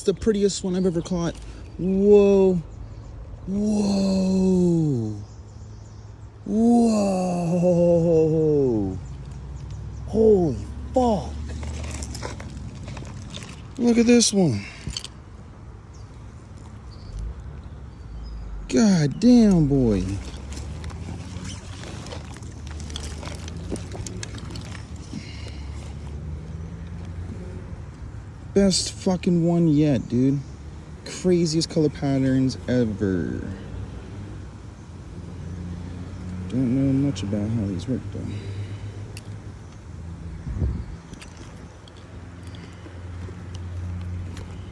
That's the prettiest one I've ever caught. Whoa. Whoa. Whoa. Holy fuck. Look at this one. God damn, boy. Best fucking one yet, dude. Craziest color patterns ever. Don't know much about how these work though.